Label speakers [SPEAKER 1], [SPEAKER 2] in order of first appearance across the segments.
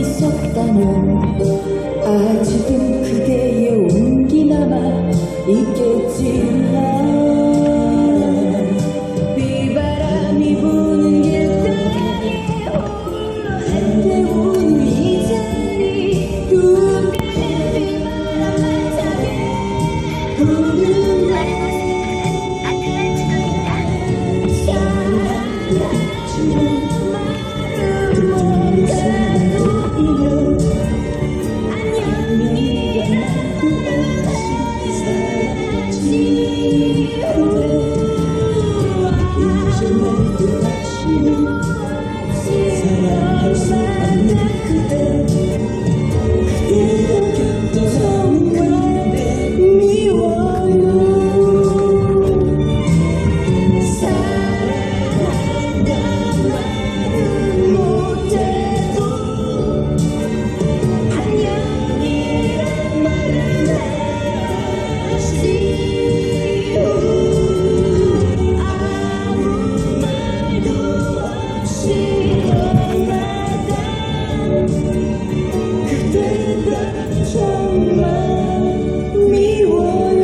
[SPEAKER 1] 있었다면 아직은 그대의 온기 남아 있겠지만 비바람이 부는 길가에 홀로 애태우는 이 자리 두 뺨에 비바람만 차게 부는 날 사랑할 수 없는 그대 그대가 정말 미워요 사랑한다 말은 못해도 안녕이란 말은 하시오 아무 말도 없이 그대가 정말 미워요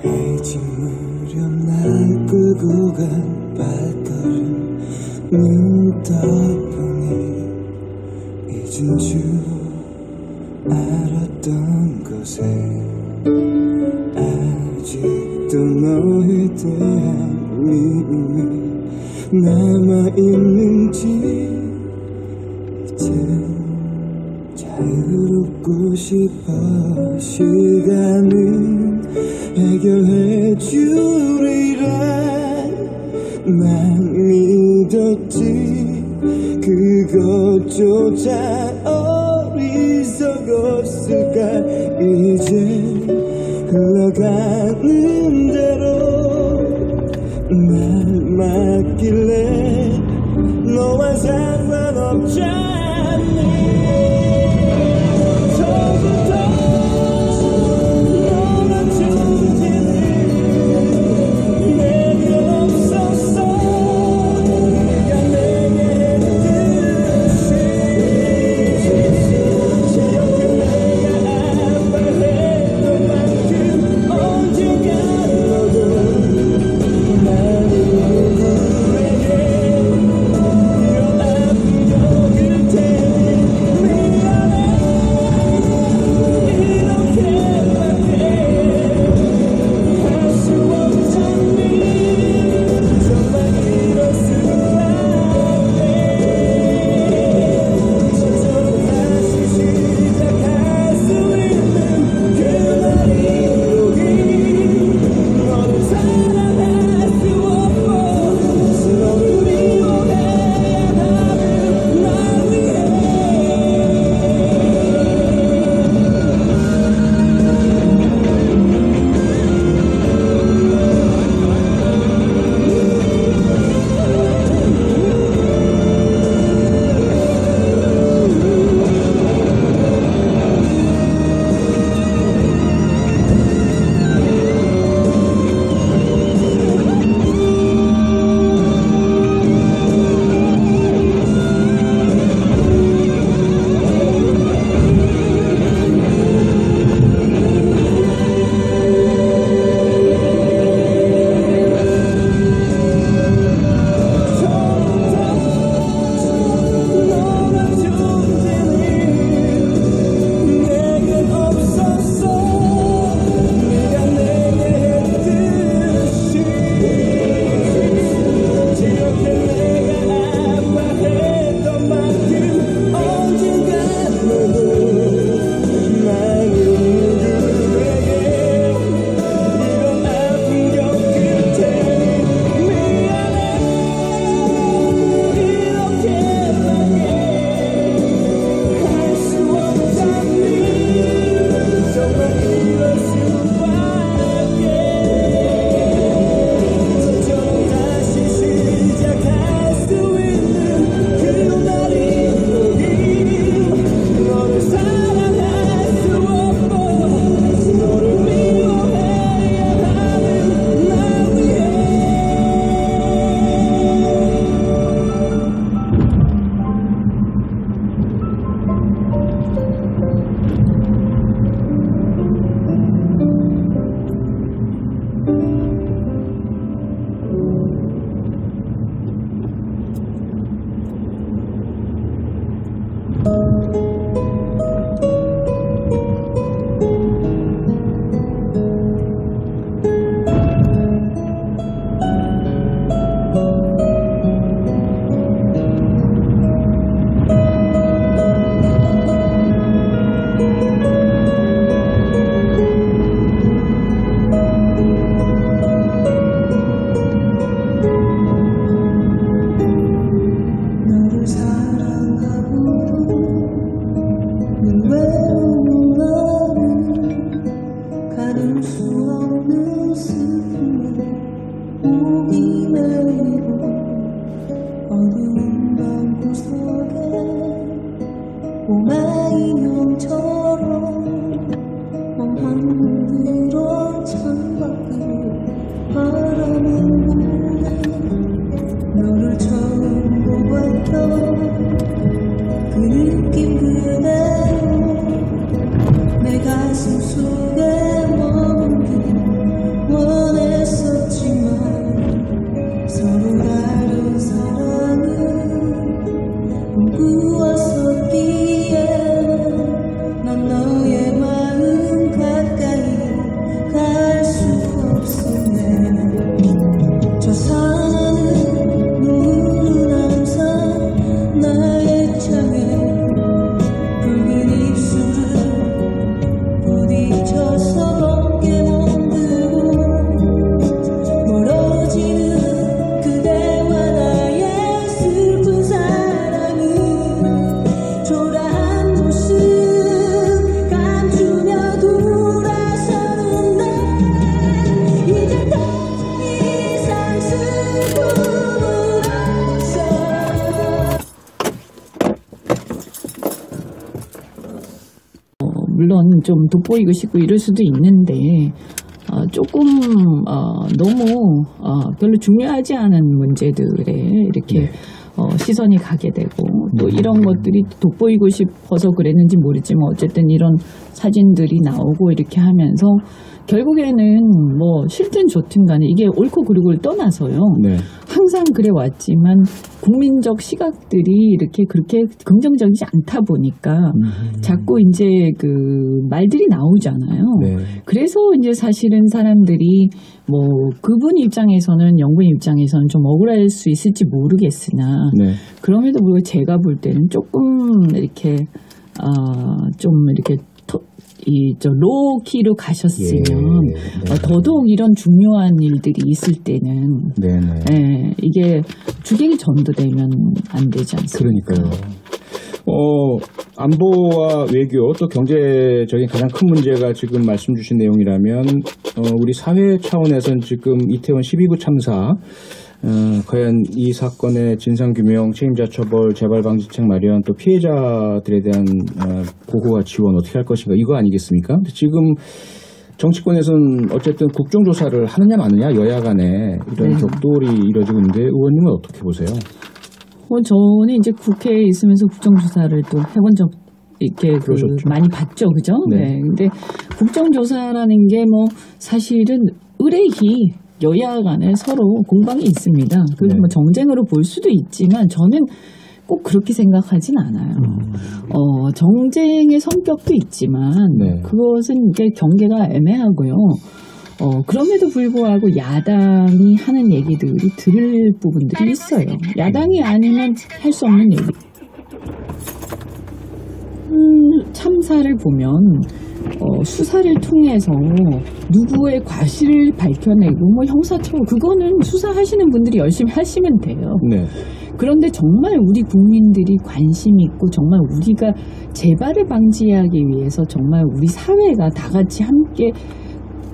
[SPEAKER 2] 해질 무렵 날 끌고 간 발걸음 눈 덕분에 잊은 줄 알았던 것에 아직도 너에 대한 미움이 남아있는지 이제 자유롭고 싶어. 시간은 해결해 주리라 난 믿었지. 그것조차 어리석었을까. 이제 흘러가는 대로 날 맡길래 너와 상관없잖니.
[SPEAKER 3] 물론 좀 돋보이고 싶고 이럴 수도 있는데 조금 너무 별로 중요하지 않은 문제들에 이렇게 시선이 가게 되고 또 이런 것들이 돋보이고 싶어서 그랬는지 모르지만 어쨌든 이런 사진들이 나오고 이렇게 하면서 결국에는 뭐 싫든 좋든 간에 이게 옳고 그르고를 떠나서요.
[SPEAKER 4] 네.
[SPEAKER 3] 항상 그래 왔지만 국민적 시각들이 이렇게 그렇게 긍정적이지 않다 보니까 자꾸 이제 그 말들이 나오잖아요.
[SPEAKER 4] 네.
[SPEAKER 3] 그래서 이제 사실은 사람들이 뭐 그분 입장에서는 영분 입장에서는 좀 억울할 수 있을지 모르겠으나
[SPEAKER 4] 네.
[SPEAKER 3] 그럼에도 불구하고 제가 볼 때는 조금 이렇게 좀 이렇게 로키로 가셨으면 더더욱 이런 중요한 일들이 있을 때는
[SPEAKER 4] 네네.
[SPEAKER 3] 이게 주객이 전도되면 안 되지 않습니까?
[SPEAKER 4] 그러니까요. 안보와 외교 또 경제적인 가장 큰 문제가 지금 말씀 주신 내용이라면 우리 사회 차원에서는 지금 이태원 12구 참사 과연 이 사건의 진상규명, 책임자 처벌, 재발 방지책 마련, 또 피해자들에 대한 보호와 지원 어떻게 할 것인가 이거 아니겠습니까? 근데 지금 정치권에서는 어쨌든 국정조사를 하느냐 마느냐 여야 간에 이런 격돌이 이루어지고 있는데 의원님은 어떻게 보세요?
[SPEAKER 3] 저는 이제 국회에 있으면서 국정조사를 또 해본 적 이렇게 많이 봤죠, 그죠? 네. 근데 국정조사라는 게 뭐 사실은 의뢰히 여야 간에 서로 공방이 있습니다. 그래서 뭐 정쟁으로 볼 수도 있지만 저는 꼭 그렇게 생각하진 않아요. 정쟁의 성격도 있지만 그것은 이게 경계가 애매하고요. 그럼에도 불구하고 야당이 하는 얘기들이 들을 부분들이 있어요. 야당이 아니면 할 수 없는 얘기. 참사를 보면 수사를 통해서 누구의 과실을 밝혀내고 뭐 형사처벌 그거는 수사하시는 분들이 열심히 하시면 돼요.
[SPEAKER 4] 네.
[SPEAKER 3] 그런데 정말 우리 국민들이 관심 있고 정말 우리가 재발을 방지하기 위해서 정말 우리 사회가 다 같이 함께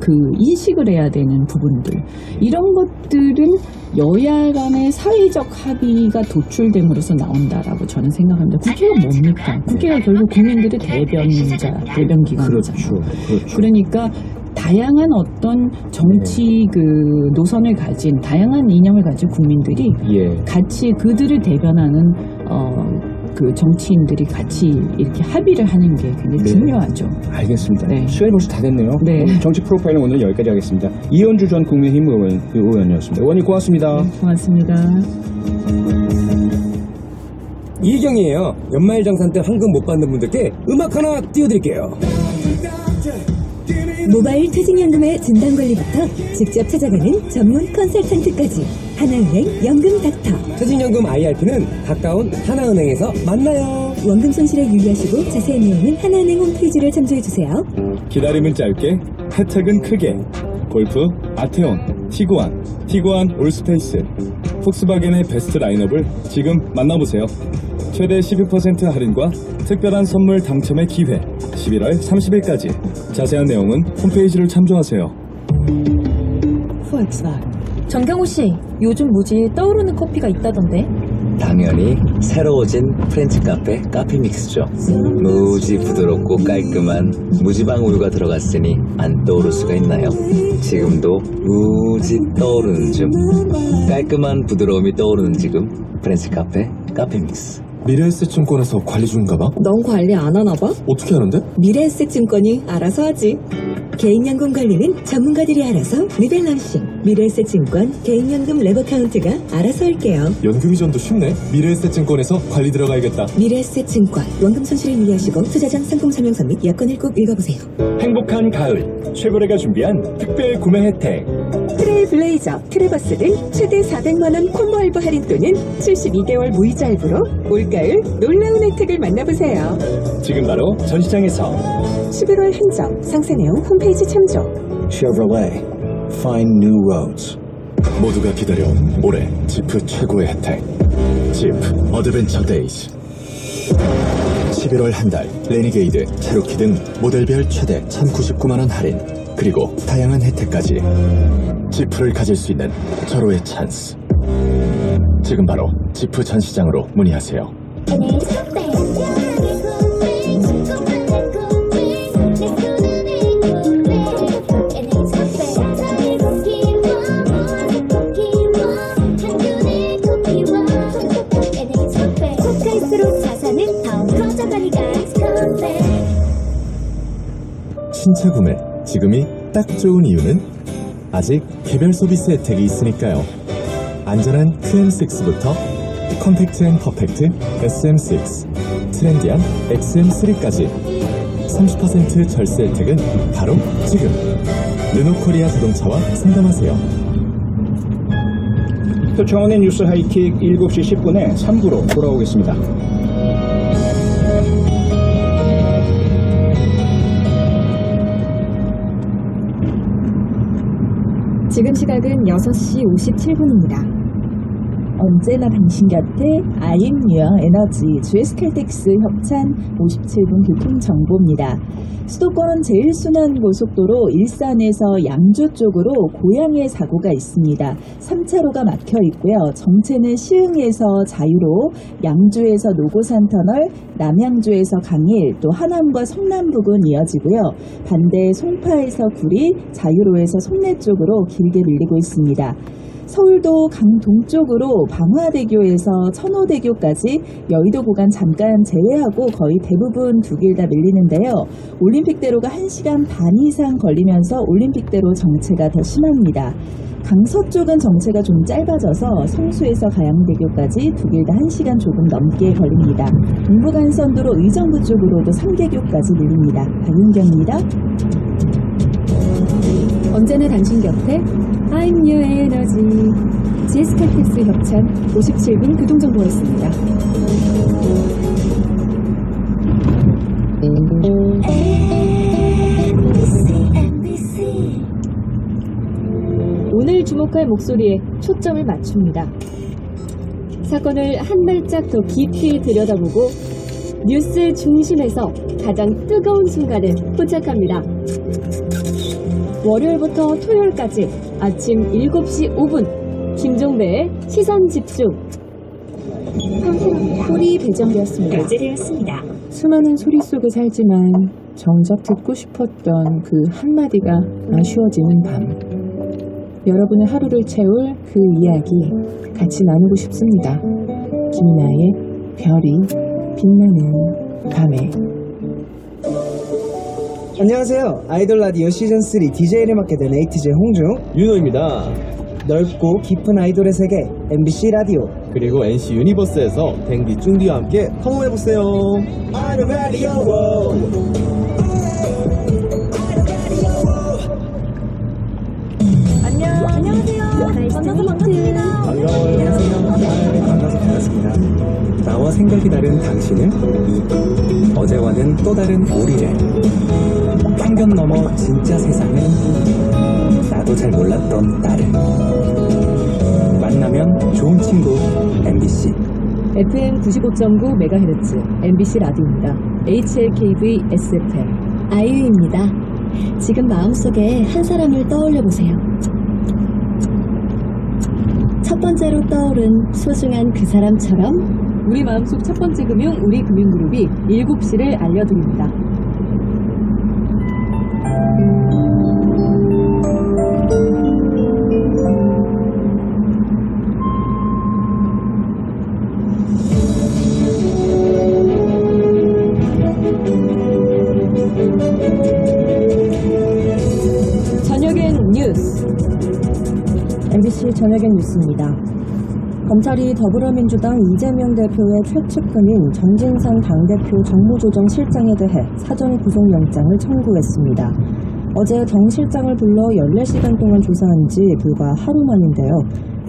[SPEAKER 3] 그 인식을 해야 되는 부분들 이런 것들은 여야 간의 사회적 합의가 도출됨으로써 나온다라고 저는 생각합니다. 국회가 뭡니까? 국회가 결국 국민들의 대변기관이잖아요.
[SPEAKER 4] 그렇죠.
[SPEAKER 3] 그러니까 다양한 어떤 정치 그 노선을 가진 다양한 이념을 가진 국민들이 같이 그들을 대변하는 그 정치인들이 같이 이렇게 합의를 하는 게 굉장히 중요하죠.
[SPEAKER 4] 알겠습니다. 시간이 벌써 다 됐네요. 정치 프로파일링 오늘 여기까지 하겠습니다. 이현주 전 국민의힘 의원이었습니다. 의원님 고맙습니다.
[SPEAKER 3] 네, 고맙습니다.
[SPEAKER 5] 이경이에요. 연말정산 때 황금 못 받는 분들께 음악 하나 띄워드릴게요.
[SPEAKER 1] 모바일 퇴직연금의 진단관리부터 직접 찾아가는 전문 컨설턴트까지 하나은행 연금닥터.
[SPEAKER 5] 퇴직연금 IRP는 가까운 하나은행에서 만나요.
[SPEAKER 1] 원금 손실에 유의하시고 자세한 내용은 하나은행 홈페이지를 참조해주세요.
[SPEAKER 6] 기다림은 짧게 혜택은 크게. 골프, 아테온, 티구안 올스페이스, 폭스바겐의 베스트 라인업을 지금 만나보세요. 최대 12% 할인과 특별한 선물 당첨의 기회 11월 30일까지. 자세한 내용은 홈페이지를 참조하세요.
[SPEAKER 7] 정경호 씨, 요즘 무지 떠오르는 커피가 있다던데?
[SPEAKER 8] 당연히 새로워진 프렌치 카페 믹스죠. 무지 부드럽고 깔끔한 무지방 우유가 들어갔으니 안 떠오를 수가 있나요? 지금도 무지 떠오르는 중, 깔끔한 부드러움이 떠오르는 지금 프렌치 카페 믹스.
[SPEAKER 9] 미래에셋증권에서 관리 중인가 봐?
[SPEAKER 1] 넌 관리 안 하나 봐?
[SPEAKER 9] 어떻게 하는데?
[SPEAKER 1] 미래에셋증권이 알아서 하지. 개인연금 관리는 전문가들이 알아서 리밸런싱. 미래에셋증권 개인연금 랩어카운트가 알아서 할게요.
[SPEAKER 9] 연금 이전도 쉽네. 미래에셋증권에서 관리 들어가야겠다.
[SPEAKER 1] 미래에셋증권 원금 손실에 유의하시고 투자 전 상품 설명서 및 약관을 꼭 읽어보세요.
[SPEAKER 6] 행복한 가을 쉐보레가 준비한 특별 구매 혜택.
[SPEAKER 10] 트레일블레이저, 트레버스 등 최대 400만원 콤보 할부 할인 또는 72개월 무이자 할부로 올가을 놀라운 혜택을 만나보세요.
[SPEAKER 6] 지금 바로 전시장에서
[SPEAKER 10] 11월 한정, 상세 내용 홈페이지 참조.
[SPEAKER 9] Chevrolet, find new roads. 모두가 기다려온 올해 지프 최고의 혜택. 지프 어드벤처 데이즈. 11월 한 달 레니게이드, 체로키 등 모델별 최대 1,099만원 할인, 그리고 다양한 혜택까지. 지프를 가질 수 있는 절호의 찬스. 지금 바로 지프 전시장으로 문의하세요. 신차 구매 지금이 딱 좋은 이유는 아직 개별 서비스 혜택이 있으니까요. 안전한 QM6부터 컴팩트 앤 퍼펙트 SM6, 트렌디한 XM3까지 30% 절세 혜택은 바로 지금 르노코리아 자동차와 상담하세요.
[SPEAKER 4] 또 청원의 뉴스 하이킥 7시 10분에 3부로 돌아오겠습니다.
[SPEAKER 11] 지금 시각은 6시 57분입니다.
[SPEAKER 12] 언제나 당신 곁에 아임유어 에너지 GS칼텍스 협찬 57분 교통정보입니다. 수도권 제일순환 고속도로 일산에서 양주 쪽으로 고양해 사고가 있습니다. 3차로가 막혀 있고요. 정체는 시흥에서 자유로, 양주에서 노고산 터널, 남양주에서 강일, 또 하남과 성남 부근 이어지고요. 반대 송파에서 구리, 자유로에서 송내 쪽으로 길게 밀리고 있습니다. 서울도 강동쪽으로 방화대교에서 천호대교까지 여의도 구간 잠깐 제외하고 거의 대부분 두 길 다 밀리는데요. 올림픽대로가 1시간 반 이상 걸리면서 올림픽대로 정체가 더 심합니다. 강서쪽은 정체가 좀 짧아져서 성수에서 가양대교까지 두 길 다 1시간 조금 넘게 걸립니다. 동부간선도로 의정부 쪽으로도 삼계교까지 밀립니다. 박윤경입니다.
[SPEAKER 11] 언제나 당신 곁에 I'm Your Energy GS칼텍스 협찬 57분 교통정보였습니다. 오늘 주목할 목소리에 초점을 맞춥니다. 사건을 한 발짝 더 깊이 들여다보고 뉴스 중심에서 가장 뜨거운 순간을 포착합니다. 월요일부터 토요일까지 아침 7시 5분 김종배의 시선집중.
[SPEAKER 12] 홀이 배정되었습니다.
[SPEAKER 11] 결제되었습니다.
[SPEAKER 3] 수많은 소리 속에 살지만 정작 듣고 싶었던 그 한마디가 아쉬워지는 밤. 여러분의 하루를 채울 그 이야기 같이 나누고 싶습니다. 김이나의 별이 빛나는 밤에.
[SPEAKER 13] 안녕하세요. 아이돌 라디오 시즌3 DJ를 맡게 된 에이티즈 홍중
[SPEAKER 14] 윤호입니다.
[SPEAKER 13] 넓고 깊은 아이돌의 세계 MBC 라디오
[SPEAKER 14] 그리고 NC 유니버스에서 댕디 쭝디와 함께 탐험해보세요.
[SPEAKER 11] 안녕하세요. 만나서 반갑습니다.
[SPEAKER 13] 반가워요. 만나서 반갑습니다. 나와 생각이 다른 당신을, 어제와는 또 다른 우리를, 편견 넘어 진짜 세상을, 나도 잘 몰랐던 나를 만나면 좋은 친구 MBC
[SPEAKER 11] FM 95.9MHz MBC 라디오입니다. HLKV SFM 아이유입니다. 지금 마음속에 한 사람을 떠올려보세요. 첫 번째로 떠오른 소중한 그 사람처럼 우리 마음속 첫 번째 금융 우리금융그룹이 7시를 알려드립니다. 저녁엔 뉴스.
[SPEAKER 15] MBC 저녁엔 뉴스입니다. 검찰이 더불어민주당 이재명 대표의 최측근인 정진상 당대표 정무조정실장에 대해 사전 구속영장을 청구했습니다. 어제 정 실장을 불러 14시간 동안 조사한 지 불과 하루 만인데요.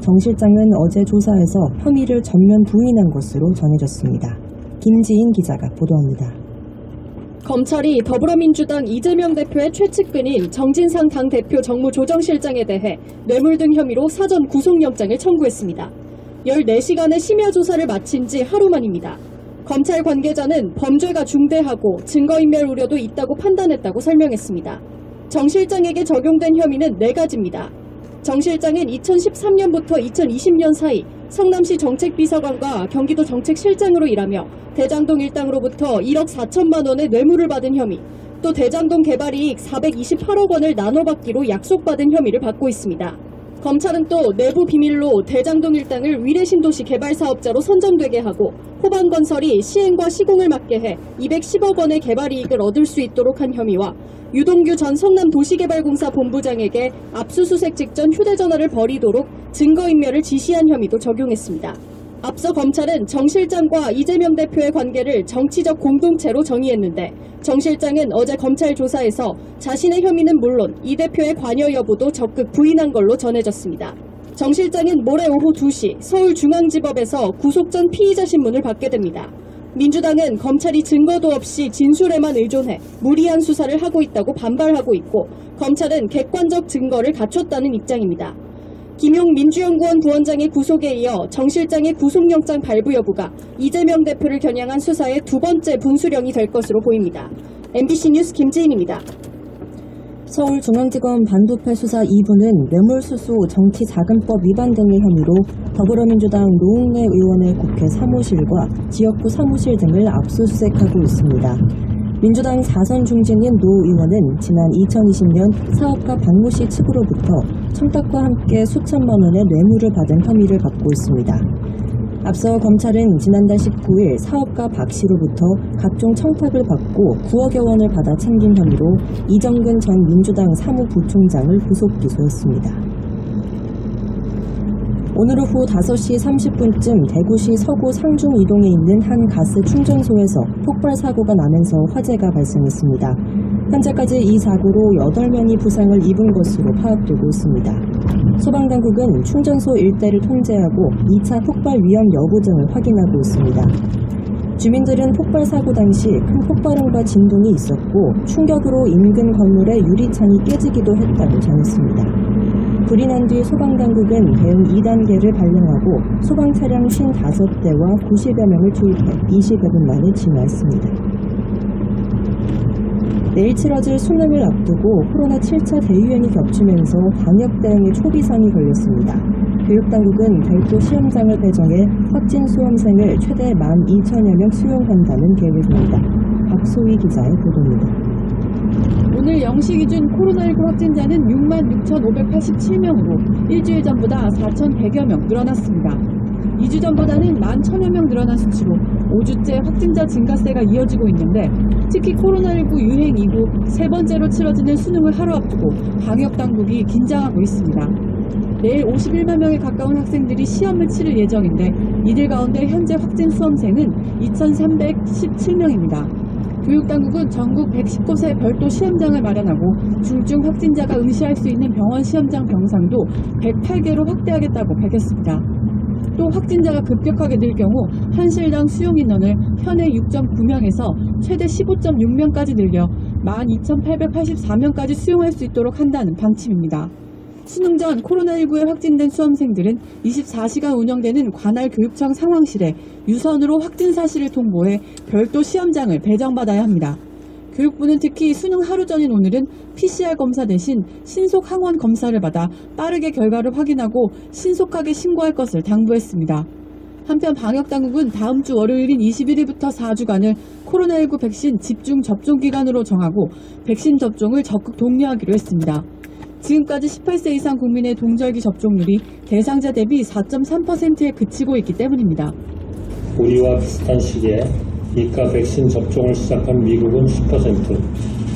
[SPEAKER 15] 정 실장은 어제 조사에서 혐의를 전면 부인한 것으로 전해졌습니다. 김지인 기자가 보도합니다.
[SPEAKER 16] 검찰이 더불어민주당 이재명 대표의 최측근인 정진상 당대표 정무조정실장에 대해 뇌물 등 혐의로 사전 구속영장을 청구했습니다. 14시간의 심야 조사를 마친 지 하루 만입니다. 검찰 관계자는 범죄가 중대하고 증거인멸 우려도 있다고 판단했다고 설명했습니다. 정 실장에게 적용된 혐의는 4가지입니다. 정 실장은 2013년부터 2020년 사이 성남시 정책비서관과 경기도 정책실장으로 일하며 대장동 일당으로부터 1억 4천만 원의 뇌물을 받은 혐의, 또 대장동 개발이익 428억 원을 나눠받기로 약속받은 혐의를 받고 있습니다. 검찰은 또 내부 비밀로 대장동 일당을 위례신도시 개발사업자로 선정되게 하고 호반건설이 시행과 시공을 맡게 해 210억 원의 개발이익을 얻을 수 있도록 한 혐의와 유동규 전 성남도시개발공사 본부장에게 압수수색 직전 휴대전화를 버리도록 증거인멸을 지시한 혐의도 적용했습니다. 앞서 검찰은 정 실장과 이재명 대표의 관계를 정치적 공동체로 정의했는데 정 실장은 어제 검찰 조사에서 자신의 혐의는 물론 이 대표의 관여 여부도 적극 부인한 걸로 전해졌습니다. 정 실장은 모레 오후 2시 서울중앙지법에서 구속 전 피의자 신문을 받게 됩니다. 민주당은 검찰이 증거도 없이 진술에만 의존해 무리한 수사를 하고 있다고 반발하고 있고 검찰은 객관적 증거를 갖췄다는 입장입니다. 김용 민주연구원 부원장의 구속에 이어 정 실장의 구속영장 발부 여부가 이재명 대표를 겨냥한 수사의 두 번째 분수령이 될 것으로 보입니다. MBC 뉴스 김지인입니다.
[SPEAKER 15] 서울중앙지검 반부패 수사 2부는 뇌물수수 정치자금법 위반 등의 혐의로 더불어민주당 노웅래 의원의 국회 사무실과 지역구 사무실 등을 압수수색하고 있습니다. 민주당 4선 중진인 노 의원은 지난 2020년 사업가 박모 씨 측으로부터 청탁과 함께 수천만 원의 뇌물을 받은 혐의를 받고 있습니다. 앞서 검찰은 지난달 19일 사업가 박 씨로부터 각종 청탁을 받고 9억여 원을 받아 챙긴 혐의로 이정근 전 민주당 사무부총장을 구속 기소했습니다. 오늘 오후 5시 30분쯤 대구시 서구 상중 이동에 있는 한 가스 충전소에서 폭발 사고가 나면서 화재가 발생했습니다. 현재까지 이 사고로 8명이 부상을 입은 것으로 파악되고 있습니다. 소방당국은 충전소 일대를 통제하고 2차 폭발 위험 여부 등을 확인하고 있습니다. 주민들은 폭발 사고 당시 큰 폭발음과 진동이 있었고 충격으로 인근 건물의 유리창이 깨지기도 했다고 전했습니다. 불이 난 뒤 소방당국은 대응 2단계를 발령하고 소방차량 55대와 90여 명을 투입해 20여 분 만에 진화했습니다. 내일 치러질 수능을 앞두고 코로나 7차 대유행이 겹치면서 방역 대응에 초비상이 걸렸습니다. 교육당국은 별도 시험장을 배정해 확진 수험생을 최대 12,000여 명 수용한다는 계획입니다. 박소희 기자의 보도입니다.
[SPEAKER 3] 오늘 0시 기준 코로나19 확진자는 66,587명으로 일주일 전보다 4,100여 명 늘어났습니다. 2주 전보다는 11,000여 명 늘어난 수치로 5주째 확진자 증가세가 이어지고 있는데 특히 코로나19 유행 이후 세 번째로 치러지는 수능을 하루 앞두고 방역당국이 긴장하고 있습니다. 내일 51만 명에 가까운 학생들이 시험을 치를 예정인데 이들 가운데 현재 확진 수험생은 2,317명입니다. 교육당국은 전국 110곳에 별도 시험장을 마련하고 중증 확진자가 응시할 수 있는 병원 시험장 병상도 108개로 확대하겠다고 밝혔습니다. 또 확진자가 급격하게 늘 경우 한 실당 수용 인원을 현행 6.9명에서 최대 15.6명까지 늘려 12,884명까지 수용할 수 있도록 한다는 방침입니다. 수능 전 코로나19에 확진된 수험생들은 24시간 운영되는 관할 교육청 상황실에 유선으로 확진 사실을 통보해 별도 시험장을 배정받아야 합니다. 교육부는 특히 수능 하루 전인 오늘은 PCR 검사 대신 신속 항원 검사를 받아 빠르게 결과를 확인하고 신속하게 신고할 것을 당부했습니다. 한편 방역당국은 다음 주 월요일인 21일부터 4주간을 코로나19 백신 집중 접종 기간으로 정하고 백신 접종을 적극 독려하기로 했습니다. 지금까지 18세 이상 국민의 동절기 접종률이 대상자 대비 4.3%에 그치고 있기 때문입니다.
[SPEAKER 17] 우리와 비슷한 시기에 2가 백신 접종을 시작한 미국은 10%,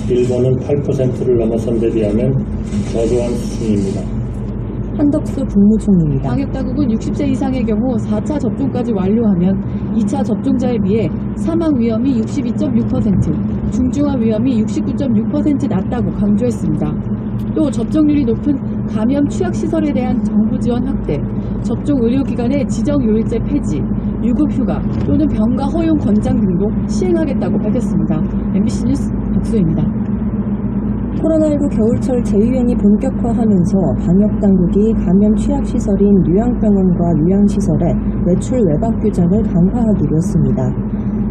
[SPEAKER 17] 일본은 8%를 넘어선 데 비하면 저조한 수준입니다.
[SPEAKER 15] 한덕수 국무총리입니다.
[SPEAKER 3] 방역당국은 60세 이상의 경우 4차 접종까지 완료하면 2차 접종자에 비해 사망 위험이 62.6%, 중증화 위험이 69.6% 낮다고 강조했습니다. 또 접종률이 높은 감염 취약시설에 대한 정부 지원 확대, 접종 의료기관의 지정 요일제 폐지, 유급휴가 또는 병가 허용 권장 등도 시행하겠다고 밝혔습니다. MBC 뉴스 박수입니다.
[SPEAKER 15] 코로나19 겨울철 재유행이 본격화하면서 방역당국이 감염 취약시설인 요양병원과 요양시설의 외출 외박 규정을 강화하기로 했습니다.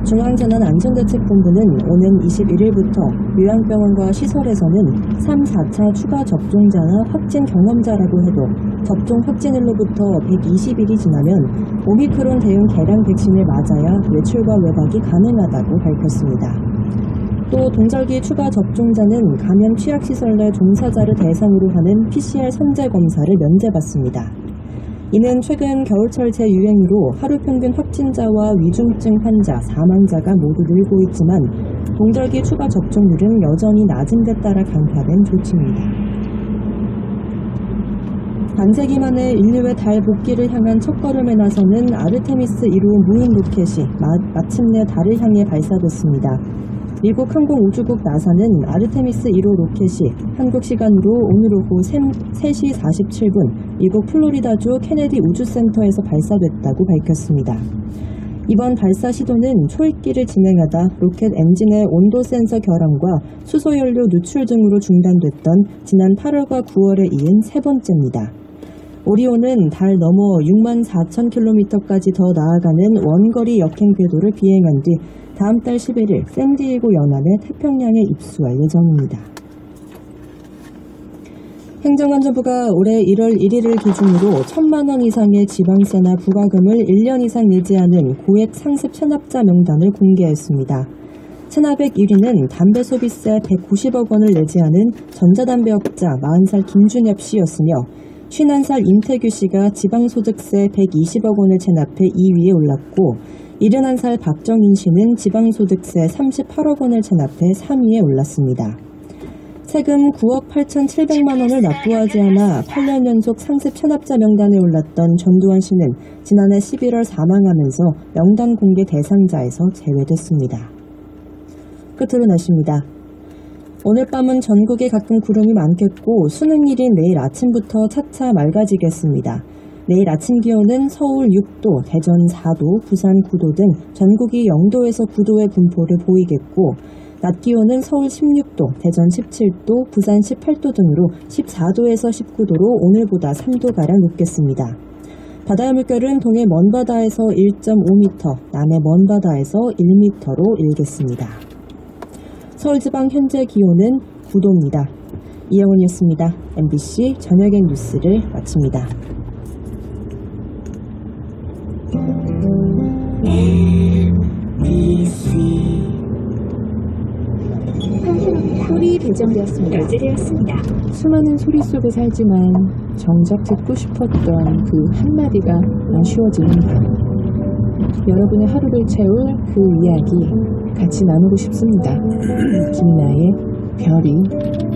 [SPEAKER 15] 중앙재난안전대책본부는 오는 21일부터 요양병원과 시설에서는 3, 4차 추가 접종자나 확진 경험자라고 해도 접종 확진일로부터 120일이 지나면 오미크론 대응 개량 백신을 맞아야 외출과 외박이 가능하다고 밝혔습니다. 또 동절기 추가 접종자는 감염 취약시설 내 종사자를 대상으로 하는 PCR 선제 검사를 면제받습니다. 이는 최근 겨울철 재유행으로 하루 평균 확진자와 위중증 환자, 사망자가 모두 늘고 있지만 동절기 추가 접종률은 여전히 낮은 데 따라 강화된 조치입니다. 반세기 만에 인류의 달 복귀를 향한 첫걸음에 나서는 아르테미스 1호 무인 로켓이 마침내 달을 향해 발사됐습니다. 미국 항공우주국 나사는 아르테미스 1호 로켓이 한국 시간으로 오늘 오후 3시 47분 미국 플로리다주 케네디 우주센터에서 발사됐다고 밝혔습니다. 이번 발사 시도는 초읽기를 진행하다 로켓 엔진의 온도 센서 결함과 수소연료 누출 등으로 중단됐던 지난 8월과 9월에 이은 세 번째입니다. 오리온은 달 너머 64,000km까지 더 나아가는 원거리 역행 궤도를 비행한 뒤 다음 달 11일 샌디에고 연안의 태평양에 입수할 예정입니다. 행정안전부가 올해 1월 1일을 기준으로 1,000만 원 이상의 지방세나 부과금을 1년 이상 내지 않은 고액 상습 체납자 명단을 공개했습니다. 체납액 1위는 담배 소비세 190억 원을 내지 않은 전자담배업자 40살 김준엽 씨였으며 51살 임태규 씨가 지방소득세 120억 원을 체납해 2위에 올랐고 71살 박정인 씨는 지방소득세 38억 원을 체납해 3위에 올랐습니다. 세금 9억 8,700만 원을 납부하지 않아 8년 연속 상습 체납자 명단에 올랐던 전두환 씨는 지난해 11월 사망하면서 명단 공개 대상자에서 제외됐습니다. 끝으로 날씨입니다. 오늘 밤은 전국에 가끔 구름이 많겠고 수능일인 내일 아침부터 차차 맑아지겠습니다. 내일 아침 기온은 서울 6도, 대전 4도, 부산 9도 등 전국이 0도에서 9도의 분포를 보이겠고 낮 기온은 서울 16도, 대전 17도, 부산 18도 등으로 14도에서 19도로 오늘보다 3도가량 높겠습니다. 바다의 물결은 동해 먼바다에서 1.5m, 남해 먼바다에서 1m로 일겠습니다. 서울지방 현재 기온은 9도입니다. 이영훈이었습니다. MBC 저녁의 뉴스를 마칩니다.
[SPEAKER 12] 꿀이 배정되었습니다.
[SPEAKER 3] 결제되었습니다. 수많은 소리 속에 살지만 정작 듣고 싶었던 그 한마디가 아쉬워지는 밤. 여러분의 하루를 채울 그 이야기 같이 나누고 싶습니다. 김나의 별이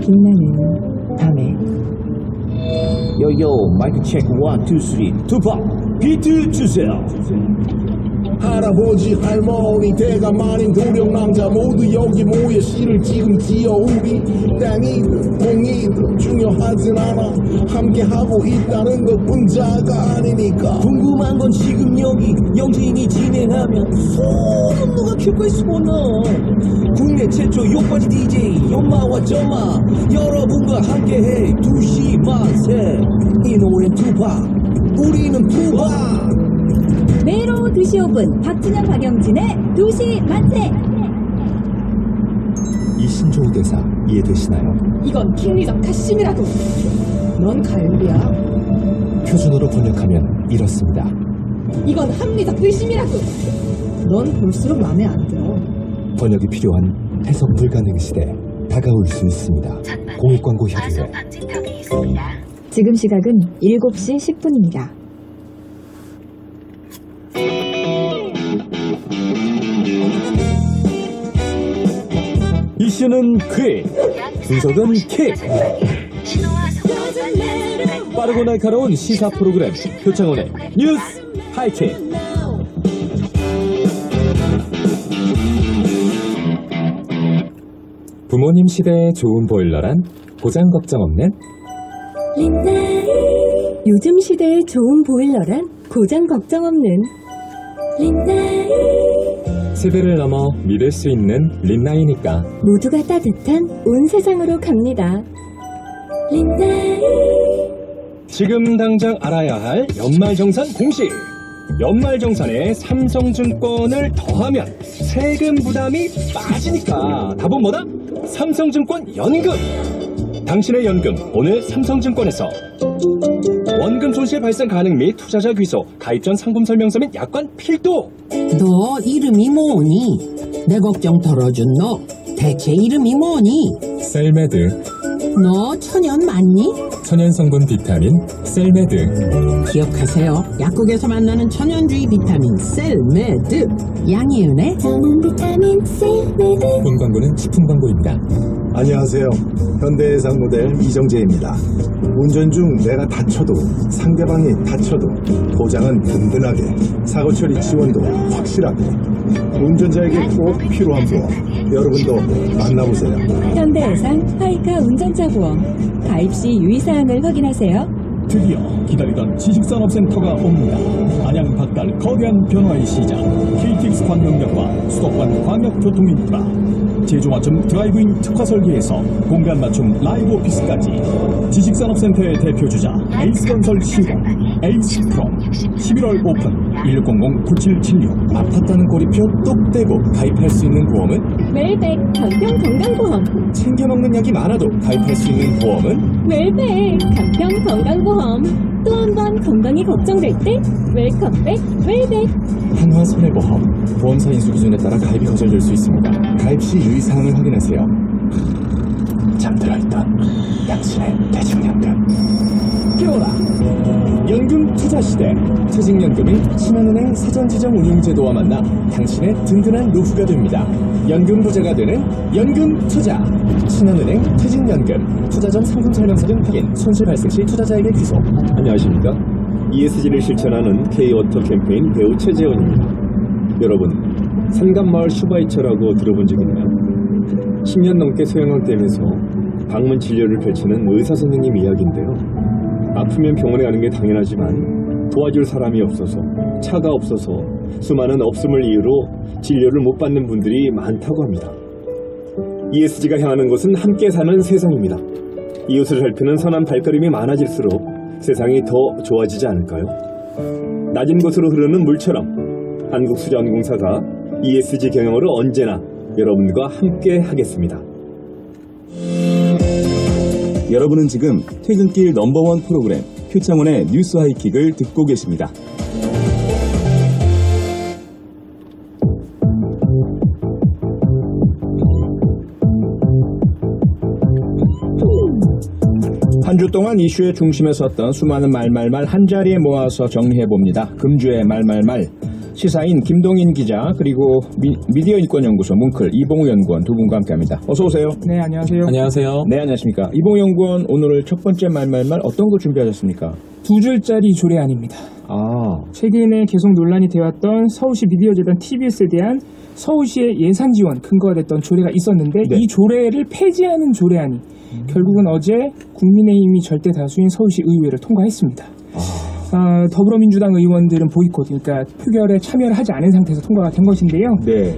[SPEAKER 3] 빛나는 밤에.
[SPEAKER 5] 요요 마이크 체크 1, 2, 3 투팍 비트 주세요.
[SPEAKER 2] 할아버지 할머니 대가 마린 도령 남자 모두 여기 모여 시를 지금 지어 우리 땅이든 공이든 중요하진 않아 함께하고 있다는 것 혼자가 아니니까.
[SPEAKER 5] 궁금한 건 지금 여기 영진이 진행하면 손은 누가 킬 거야 손은. 국내 최초 욕바지 DJ 연마와 점마 여러분과 함께해 2시 만세. 이 노래는 투팍 우리는 투팍.
[SPEAKER 12] 매일 오후 2시 5분 박진영 박영진의 2시 만세.
[SPEAKER 9] 이 신조어 대사 이해되시나요?
[SPEAKER 16] 이건 킹리적 카심이라고. 넌 가을이야.
[SPEAKER 9] 표준어로 번역하면 이렇습니다.
[SPEAKER 16] 이건 합리적 의심이라고. 넌 볼수록 마음에 안 들어.
[SPEAKER 9] 번역이 필요한 해석 불가능 시대 다가올 수 있습니다. 공익광고협의회.
[SPEAKER 12] 지금 시각은 7시 10분입니다.
[SPEAKER 6] 이슈는 퀵, 분석은 킥. 빠르고 날카로운 시사 프로그램 표창원의 뉴스 하이킥. 부모님 시대에 좋은 보일러란 고장 걱정 없는
[SPEAKER 11] 린나이. 요즘 시대에 좋은 보일러란 고장 걱정 없는 린나이.
[SPEAKER 6] 세대를 넘어 믿을 수 있는 린나이니까.
[SPEAKER 11] 모두가 따뜻한 온 세상으로 갑니다. 린나이.
[SPEAKER 6] 지금 당장 알아야 할 연말정산 공식. 연말정산에 삼성증권을 더하면 세금 부담이 빠지니까 답은 뭐다? 삼성증권 연금. 당신의 연금 오늘 삼성증권에서. 원금 손실 발생 가능 및 투자자 귀소, 가입 전 상품 설명서 및 약관 필도.
[SPEAKER 18] 너 이름이 뭐니? 내 걱정 덜어준 너 대체 이름이 뭐니?
[SPEAKER 19] 셀메드.
[SPEAKER 18] 너 천연 맞니?
[SPEAKER 19] 천연 성분 비타민 셀메드.
[SPEAKER 18] 기억하세요. 약국에서 만나는 천연주의 비타민 셀메드. 양희은의
[SPEAKER 19] 비타민 셀메드. 본 광고는 식품 광고입니다.
[SPEAKER 9] 안녕하세요. 현대해상 모델 이정재입니다. 운전 중 내가 다쳐도 상대방이 다쳐도 보장은 든든하게, 사고 처리 지원도 확실하게. 운전자에게 꼭 필요한 보험. 여러분도 만나보세요.
[SPEAKER 12] 현대해상 하이카 운전자 보험. 가입 시 유의사항을 확인하세요.
[SPEAKER 20] 드디어 기다리던 지식산업센터가 옵니다. 안양 박달 거대한 변화의 시작. KTX 광역역과 수도권 광역교통인프라, 제조 맞춤 드라이브인 특화 설계에서 공간 맞춤 라이브 오피스까지 지식산업센터의 대표주자 에이스건설 시공 에이스프롬 11월 오픈 1600-9776.
[SPEAKER 19] 아팠다는 꼬리표 똑 떼고 가입할 수 있는 보험은
[SPEAKER 11] 웰백 간편 건강보험.
[SPEAKER 19] 챙겨 먹는 약이 많아도 가입할 수 있는 보험은
[SPEAKER 11] 웰백 간편 건강보험. 또 한 번 건강이 걱정될 때 웰컴백 웰백.
[SPEAKER 19] 한화 손해보험. 보험사 인수 기준에 따라 가입이 거절될 수 있습니다. 가입 시 유의사항을 확인하세요. 잠들어 있던 당신의 퇴직연금.
[SPEAKER 20] 깨어라! 연금 투자 시대.
[SPEAKER 19] 퇴직연금이 신한은행 사전지정 운용제도와 만나 당신의 든든한 노후가 됩니다. 연금 부자가 되는 연금 투자. 신한은행 퇴직연금. 투자 전 상품 설명서 등 확인. 손실 발생 시 투자자에게 귀속.
[SPEAKER 21] 안녕하십니까. ESG를 실천하는 K-워터 캠페인 배우 최재원입니다. 여러분, 산간마을 슈바이처라고 들어본 적 있나요? 10년 넘게 소형학대면서 방문 진료를 펼치는 의사 선생님 이야기인데요. 아프면 병원에 가는 게 당연하지만 도와줄 사람이 없어서, 차가 없어서 수많은 없음을 이유로 진료를 못 받는 분들이 많다고 합니다. ESG가 향하는 곳은 함께 사는 세상입니다. 이웃을 살피는 선한 발걸음이 많아질수록 세상이 더 좋아지지 않을까요? 낮은 곳으로 흐르는 물처럼 한국수자원공사가 ESG 경영으로 언제나 여러분과 함께 하겠습니다.
[SPEAKER 22] 여러분은 지금 퇴근길 넘버원 프로그램 표창원의 뉴스 하이킥을 듣고 계십니다.
[SPEAKER 4] 한 주 동안 이슈의 중심에 섰던 수많은 말말말 한자리에 모아서 정리해봅니다. 금주의 말말말. 시사인 김동인 기자, 그리고 미디어 인권연구소 뭉클 이봉우 연구원 두 분과 함께합니다. 어서 오세요.
[SPEAKER 23] 네, 안녕하세요.
[SPEAKER 19] 안녕하세요.
[SPEAKER 4] 네, 안녕하십니까. 이봉우 연구원, 오늘 첫 번째 말말말 어떤 걸 준비하셨습니까?
[SPEAKER 23] 2줄짜리 조례안입니다. 최근에 계속 논란이 되었던 서울시 미디어재단 TBS에 대한 서울시의 예산 지원 근거가 됐던 조례가 있었는데 이 조례를 폐지하는 조례안이 결국은 어제 국민의힘이 절대 다수인 서울시 의회를 통과했습니다. 더불어민주당 의원들은 보이콧, 그러니까 표결에 참여를 하지 않은 상태에서 통과가 된 것인데요.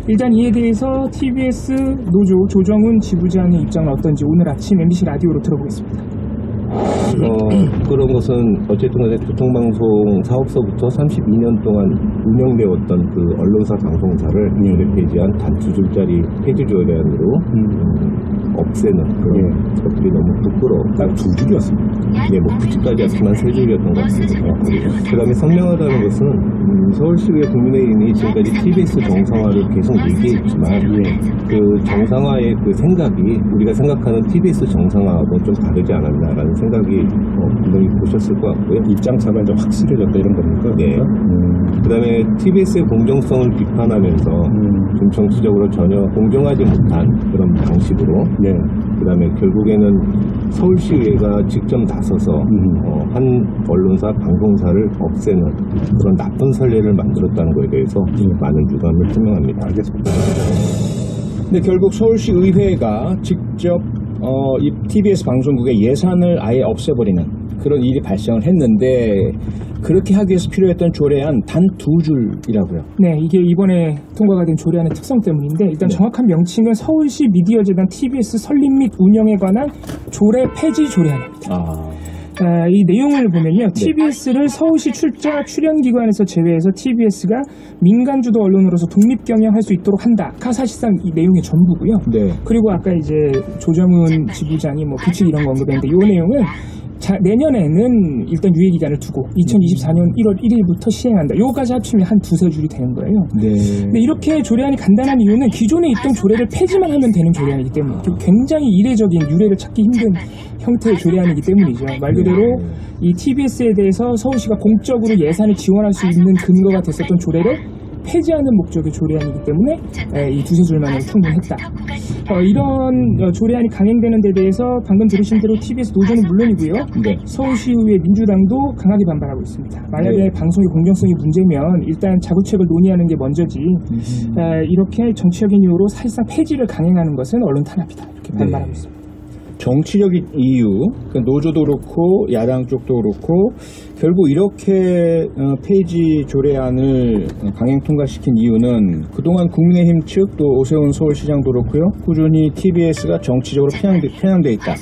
[SPEAKER 23] 일단 이에 대해서 TBS 노조 조정훈 지부장의 입장은 어떤지 오늘 아침 MBC 라디오로 들어보겠습니다.
[SPEAKER 24] 그런 것은 어쨌든 간에 교통방송 사업소부터 32년 동안 운영되었던 그 언론사 방송사를 폐지한 단 2줄짜리 폐지 조례안으로 없애는 그런 것들이 너무 부끄러워. 딱 2줄이었습니다. 네, 뭐 9줄까지 했지만 3줄이었던 것 같습니다. 그 다음에 선명하다는 것은 서울시의회 국민의힘이 지금까지 TBS 정상화를 계속 얘기했지만 그 정상화의 그 생각이 우리가 생각하는 TBS 정상화하고 좀 다르지 않았나라는 생각이 분명히 보셨을 것 같고요.
[SPEAKER 4] 입장차가 좀 확실해졌다 이런 겁니까?
[SPEAKER 24] 네. 그 다음에 TBS의 공정성을 비판하면서 좀 정치적으로 전혀 공정하지 못한 그런 방식으로 그 다음에 결국에는 서울시의회가 직접 나서서 한 언론사 방송사를 없애는 그런 나쁜 선례를 만들었다는 것에 대해서 많은 유감을 표명합니다.
[SPEAKER 4] 알겠습니다. 근데 결국 서울시 의회가 직접 이 TBS 방송국의 예산을 아예 없애버리는 그런 일이 발생을 했는데 그렇게 하기 위해서 필요했던 조례안 단 2줄이라고요.
[SPEAKER 23] 네, 이게 이번에 통과가 된 조례안의 특성 때문인데 일단 정확한 명칭은 서울시 미디어재단 TBS 설립 및 운영에 관한 조례 폐지 조례안입니다. 이 내용을 보면요. TBS를 서울시 출자 출연기관에서 제외해서 TBS가 민간주도 언론으로서 독립 경영할 수 있도록 한다가 사실상 이 내용의 전부고요.
[SPEAKER 4] 네.
[SPEAKER 23] 그리고 아까 이제 조정은 지부장이 뭐 규칙 이런 거 언급했는데 이 내용은 내년에는 일단 유예 기간을 두고 2024년 1월 1일부터 시행한다. 요거까지 합치면 한 두세 줄이 되는 거예요.
[SPEAKER 4] 네.
[SPEAKER 23] 근데 이렇게 조례안이 간단한 이유는 기존에 있던 조례를 폐지만 하면 되는 조례안이기 때문에 굉장히 이례적인 유례를 찾기 힘든 형태의 조례안이기 때문이죠. 말 그대로 이 TBS에 대해서 서울시가 공적으로 예산을 지원할 수 있는 근거가 됐었던 조례를 폐지하는 목적의 조례안이기 때문에 이 두세 줄만으로 충분했다. 이런 조례안이 강행되는 데 대해서 방금 들으신 대로 TBS 노조는 물론이고요.
[SPEAKER 4] 네.
[SPEAKER 23] 서울시의회 민주당도 강하게 반발하고 있습니다. 만약에 방송의 공정성이 문제면 일단 자구책을 논의하는 게 먼저지 이렇게 정치적인 이유로 사실상 폐지를 강행하는 것은 언론 탄압이다. 이렇게 반발하고 있습니다.
[SPEAKER 4] 정치적인 이유, 그러니까 노조도 그렇고 야당 쪽도 그렇고 결국 이렇게 폐지 조례안을 강행 통과시킨 이유는 그동안 국민의힘 측 또 오세훈 서울시장도 그렇고요. 꾸준히 TBS가 정치적으로 편향돼 있다.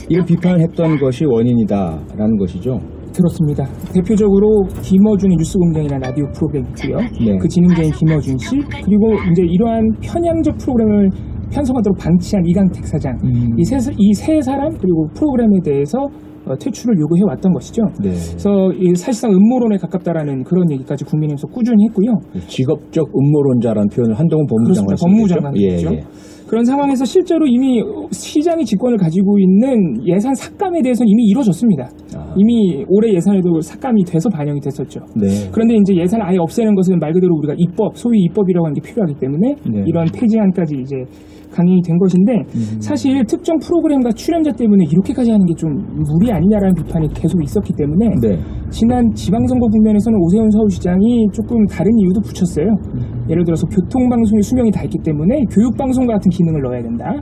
[SPEAKER 4] 이런 비판을 했던 것이 원인이다라는 것이죠.
[SPEAKER 23] 그렇습니다. 대표적으로 김어준의 뉴스공장이라는 라디오 프로그램이 있고요.
[SPEAKER 4] 네.
[SPEAKER 23] 그 진행자인 김어준 씨, 그리고 이제 이러한 편향적 프로그램을 편성하도록 방치한 이강택 사장, 이 세 사람 그리고 프로그램에 대해서 퇴출을 요구해 왔던 것이죠.
[SPEAKER 4] 네.
[SPEAKER 23] 그래서 사실상 음모론에 가깝다라는 그런 얘기까지 국민의힘에서 꾸준히 했고요.
[SPEAKER 4] 직업적 음모론자라는 표현을 한동훈 법무장관
[SPEAKER 23] 법무장관이 했죠.
[SPEAKER 4] 예.
[SPEAKER 23] 그런 상황에서 실제로 이미 시장이 직권을 가지고 있는 예산 삭감에 대해서는 이미 이루어졌습니다. 이미 올해 예산에도 삭감이 돼서 반영이 됐었죠.
[SPEAKER 4] 네.
[SPEAKER 23] 그런데 이제 예산을 아예 없애는 것은 말 그대로 우리가 입법, 소위 입법이라고 하는 게 필요하기 때문에 이런 폐지안까지 이제 강행이 된 것인데 사실 특정 프로그램과 출연자 때문에 이렇게까지 하는 게 좀 무리 아니냐라는 비판이 계속 있었기 때문에 지난 지방선거 국면에서는 오세훈 서울시장이 조금 다른 이유도 붙였어요. 예를 들어서 교통방송의 수명이 다 있기 때문에 교육방송과 같은 기능을 넣어야 된다.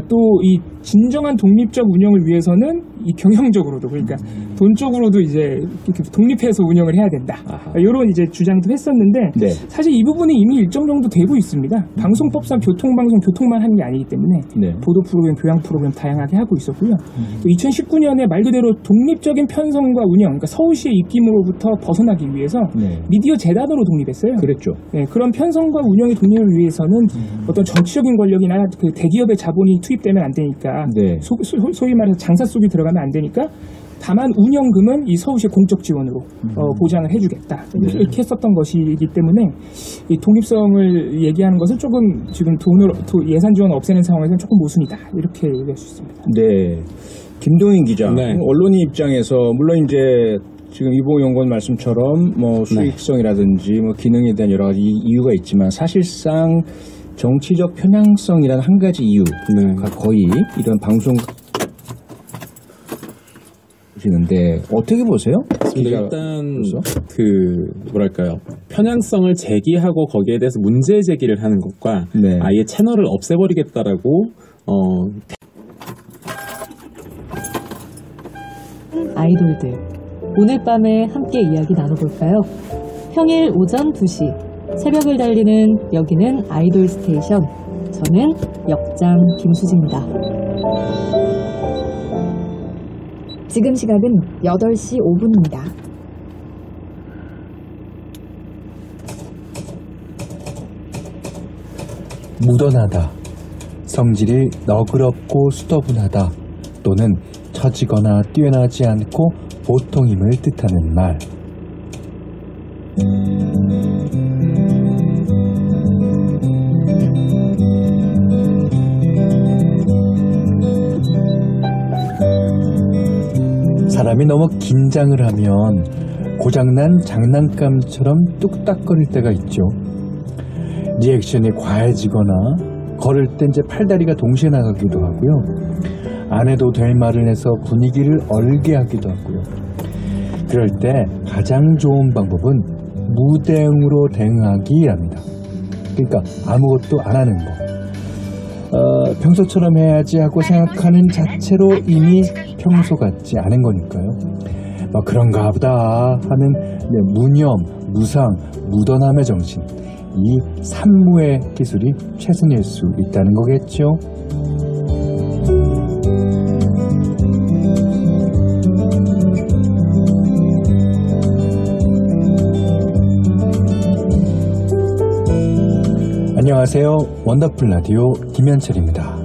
[SPEAKER 23] 또 이 진정한 독립적 운영을 위해서는 이 경영적으로도 그러니까 돈적으로도 이제 독립해서 운영을 해야 된다. 이런 이제 주장도 했었는데 사실 이 부분은 이미 일정 정도 되고 있습니다. 방송법상 교통방송 교통만 하는 게 아니기 때문에 보도 프로그램, 교양 프로그램 다양하게 하고 있었고요. 또 2019년에 말 그대로 독립적인 편성과 운영, 그러니까 서울시의 입김으로부터 벗어나기 위해서 미디어 재단으로 독립했어요.
[SPEAKER 4] 그랬죠.
[SPEAKER 23] 네, 그런 편성과 운영의 독립을 위해서는 어떤 정치적인 권력이나 그 대기업의 자본이 투입되면 안 되니까 소위 말해서 장사 속이 들어가면 안 되니까 다만 운영금은 이 서울시의 공적 지원으로 보장을 해주겠다. 이렇게 했었던 것이기 때문에 이 독립성을 얘기하는 것은 조금 지금 예산 지원을 없애는 상황에서는 조금 모순이다. 이렇게 얘기할 수 있습니다.
[SPEAKER 4] 네. 김동인 기자. 언론인 입장에서 물론 이제 지금 이봉호 연구원 말씀처럼 뭐 수익성이라든지 뭐 기능에 대한 여러 가지 이유가 있지만 사실상 정치적 편향성이라는 한 가지 이유가 거의 이런 방송 보시는데 어떻게 보세요?
[SPEAKER 1] 일단 뭐랄까요, 편향성을 제기하고 거기에 대해서 문제 제기를 하는 것과 아예 채널을 없애버리겠다라고
[SPEAKER 7] 아이돌들, 오늘 밤에 함께 이야기 나눠볼까요? 평일 오전 2시 새벽을 달리는 여기는 아이돌 스테이션. 저는 역장 김수지입니다.
[SPEAKER 8] 지금 시각은 8시 5분입니다.
[SPEAKER 10] 무던하다, 성질이 너그럽고 수더분하다 또는 처지거나 뛰어나지 않고 보통임을 뜻하는 말. 사람이 너무 긴장을 하면 고장난 장난감처럼 뚝딱거릴 때가 있죠. 리액션이 과해지거나 걸을 때 이제 팔다리가 동시에 나가기도 하고요. 안 해도 될 말을 해서 분위기를 얼게 하기도 하고요. 그럴 때 가장 좋은 방법은 무대응으로 대응하기랍니다. 그러니까 아무것도 안 하는 거. 평소처럼 해야지 하고 생각하는 자체로 이미 평소 같지 않은 거니까요. 뭐 그런가 보다 하는 무념, 무상, 무던함의 정신, 이 산무의 기술이 최선일 수 있다는 거겠죠. 안녕하세요. 원더풀 라디오 김현철입니다.